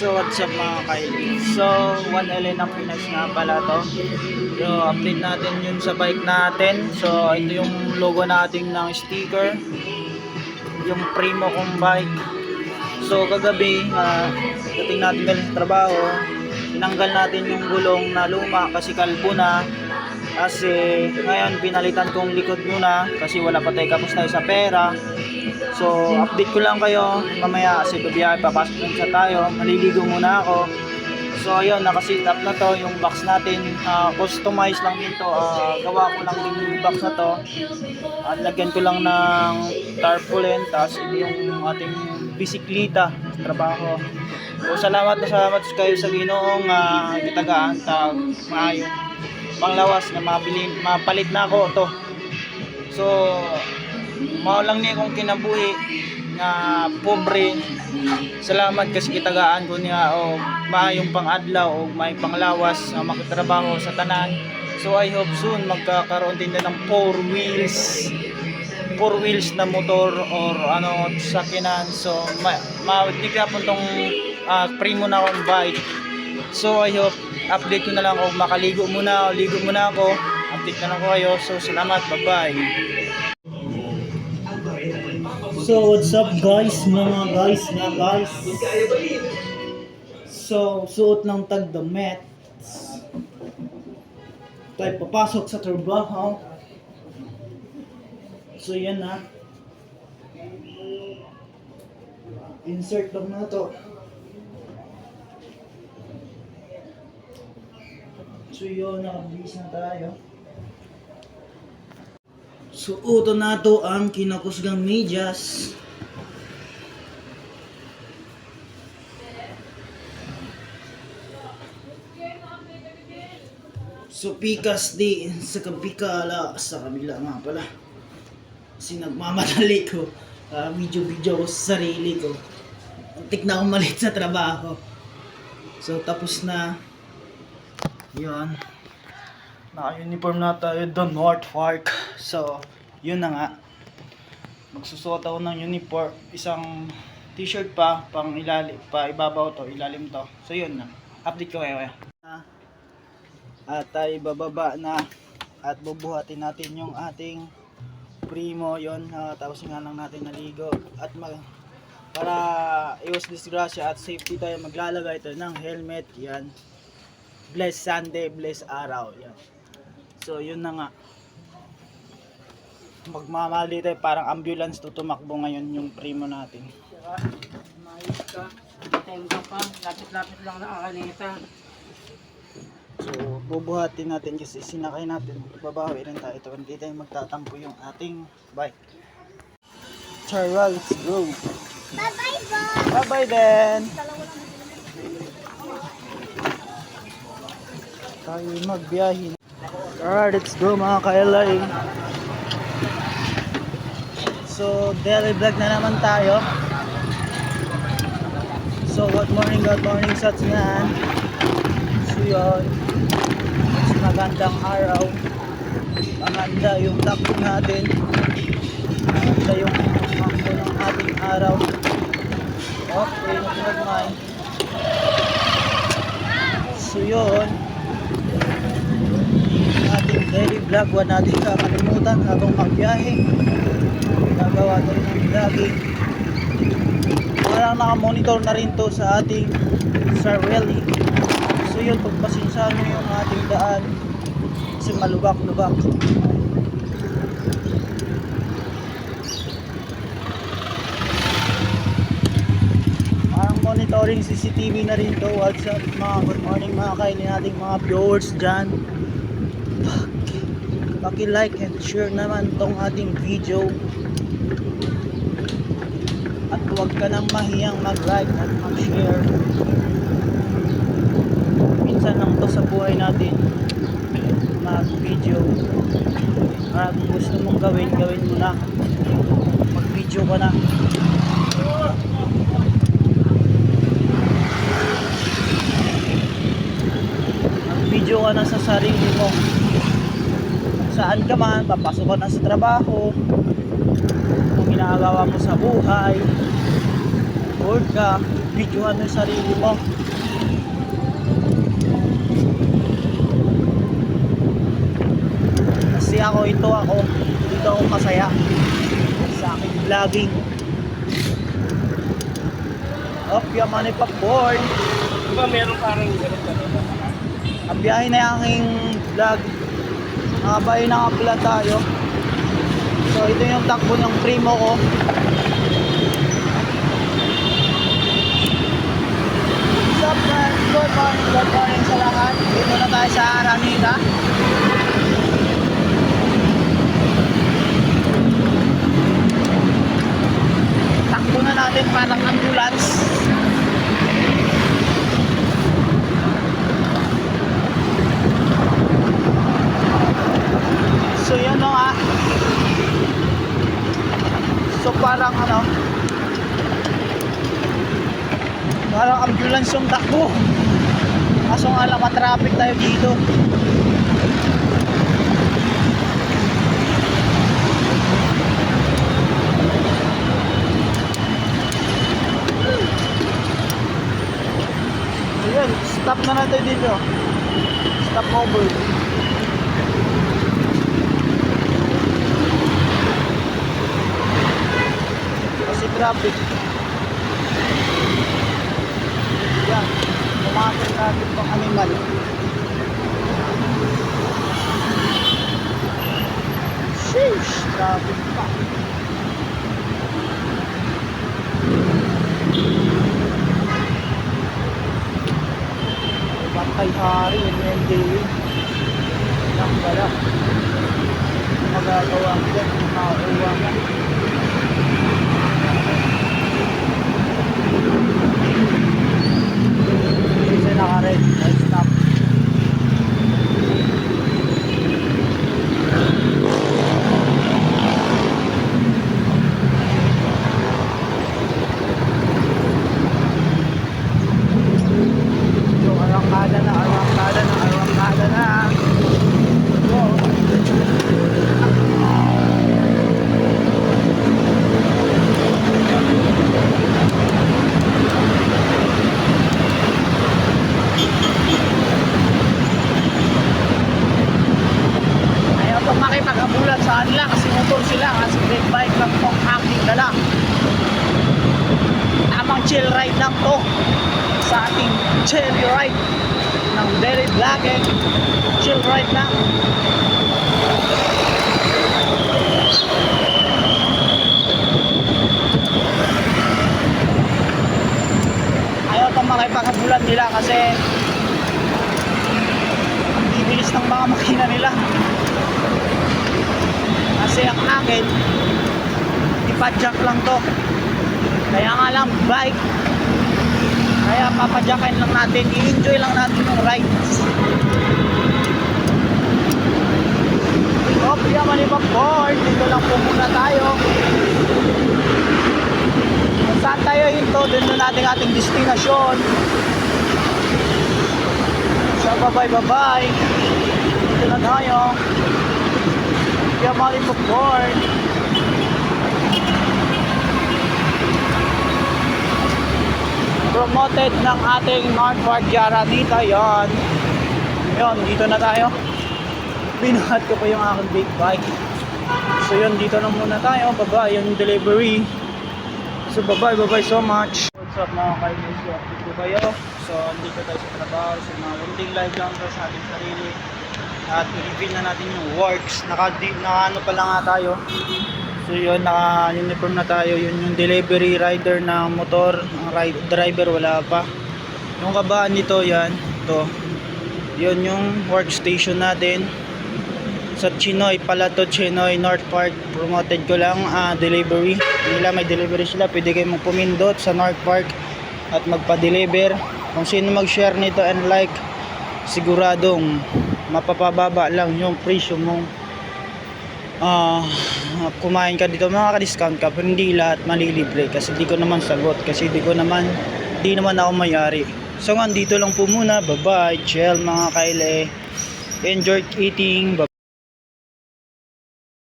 So what's up mga Kylie? So 1LN ang Pinas nga pala to. So update natin yun sa bike natin. So ito yung logo natin ng sticker, yung Primo kong bike. So kagabi dating natin galing sa trabaho, tinanggal natin yung gulong na luma kasi kalbo na. Kasi ngayon pinalitan kong likod muna kasi wala pa tayo, kapos tayo sa pera. So update ko lang kayo mamaya kasi bibiyahe, papasok din sa tayo, maliligo muna ako. So ayun, nakasit up na to yung box natin. Customize lang din to, gawa ko lang din yung box na to. Lagyan ko lang ng tarpaulin, tapos yung ating bisikleta sa trabaho. So salamat kayo sa Ginoong kitagaan tag maayo panglawas nga mapalit na ako to. So mao lang niya kung kinabuhi nga pobre. Salamat kasi kitagaan ko niya o maayong pang-adlaw o may panglawas nga makitrabaho sa tanan. So I hope soon magkakaroon din ng 4 wheels na motor or sakinan. So madigapon tong Primo na akong bike. So I hope update ko na lang ako, makaligo muna, ligo muna ako, update na lang ko kayo. So salamat, bye bye. So what's up guys, guys. So suot ng tag damit tayo papasok sa trabaho. So yan na, insert lang na to. So yun, nakabis na tayo. Suoto na to ang kinakusgang medyas. So pikas di sa kapikala sa kabila nga pala. Kasi nagmamadali ko, video ko sa sarili ko. Antik na akong malit sa trabaho. So tapos na. Yun, naka-uniform na tayo doon, North Park. So yun na nga, magsusuot ako ng uniform, isang t-shirt pa pang ilalim, pa ibabaw to, ilalim to. So yun na, update ko kayo. At tayo bababa na at bubuhatin natin yung ating Primo. Yun, tapos nga lang natin naligo at para iwas disgrasya at safety tayo, maglalagay tayo ng helmet. Yan, bless Sunday, bless araw. Yan. So yun na nga, magmamali tayo, parang ambulance to tumakbo ngayon yung Primo natin. Mayos ka, tenga pa, lapit-lapit lang na akanita. So bubuhatin natin kasi sinakay natin, babawi rin tayo. Ito, hindi tayo magtatampo yung ating bike. Tara, let's go. Bye-bye, boss! Bye-bye then. Tayo magbiyahe. Alright, let's go mga kailay. So daily vlog na naman tayo. So good morning sa tingan. So yun, mas magandang araw, maganda yung takbo natin, maganda yung takbo ng ating araw. Okay, nagmay. So yun, ating daily vlog, huwag natin kakalimutan habang magbiyahe. Nagawa tayo ng vlogging. Parang nakamonitor na rin to sa ating Sarwelli. So yun, pagpasensyahan nyo yung ating daan kasi malubak-lubak. Parang monitoring CCTV na rin to. What's up mga good morning mga kainin nating mga viewers dyan. Paki-like and share naman tong ating video. At huwag ka nang mahiyang mag-like at mag-share. Minsan lang to sa buhay natin, mag-video. Kung gusto mong gawin mo na. Mag-video ka na. Mag-video ka na sa sarili mo. Saan ka man, papasok ka na sa trabaho, kung ginagawa mo sa buhay, bored ka, videohan mo yung sarili mo. Kasi dito ako masaya sa aking vlogging. Up, yaman ay popcorn. Diba meron parang gano'n? Ang biyahe na yung aking vlog. Nakabay na nga pala tayo. So ito yung takbo ng primo ko. What's up man? Good morning sa lahat. Dito na tayo sa Araneta. Takbo na natin parang ambulance. So yun no ah. So parang parang ambulance yung takbo. Kaso nga lang matraffic tayo dito. Ayan, stop na natin dito. Stop over. Kasi traffic. Yan, pumakit natin pang animal. Sheesh, traffic pa. Bantay hari, NDA. Lang pala. Magagawa ko dyan, makakuha mo. Kasi naka-red, I stop. So, arangkada na. Wow. Ayaw pong makipag-abulan sa kanila kasi motor sila, kasi big bike lang pong aking dala. Tamang chill ride lang to sa ating chill ride ng Very Black and chill ride lang. Ayaw pong makipag-abulan nila kasi ang bibilis ng mga makina nila. Kasi ang akin ipadjak lang to, kaya nga lang bike, kaya papadyakin lang natin, i-enjoy lang natin yung rides. Okay, yaman yung popcorn. Dito lang po muna tayo. Kung saan tayo hinto, dun na natin ating destinasyon. So bye-bye. Dito na tayo. Yaman yung popcorn. Promoted ng ating North Park Araneta. Yan. Yun, dito na tayo. Binuhat ko pa yung aking big bike. So yun, dito na muna tayo. Bye-bye yung delivery. So bye-bye so much. What's up mga kaibigan? So update ko kayo. So andito tayo sa trabaho. So mga unting live lang tayo sa ating sarili. At i-reveal na natin yung works. Naka-ano pa lang nga tayo. So yun, naka-uniform na tayo. Yun yung delivery rider na motor. Ang driver wala pa. Yung kabaan nito, yan. Ito. Yun yung workstation natin. Sa Chinoy pala to, Chinoy North Park. Promoted ko lang delivery nila, may delivery sila, pwede kayong magpumindot sa North Park at magpa-deliver. Kung sino mag-share nito and like, siguradong mapapababa lang yung presyo mong kumain ka dito, makaka-discount ka, pero hindi lahat malilibre kasi di ko naman sagot, kasi di naman ako may-ari. So nga, dito lang po muna. Bye bye, chill mga kaile, enjoy eating. Bye.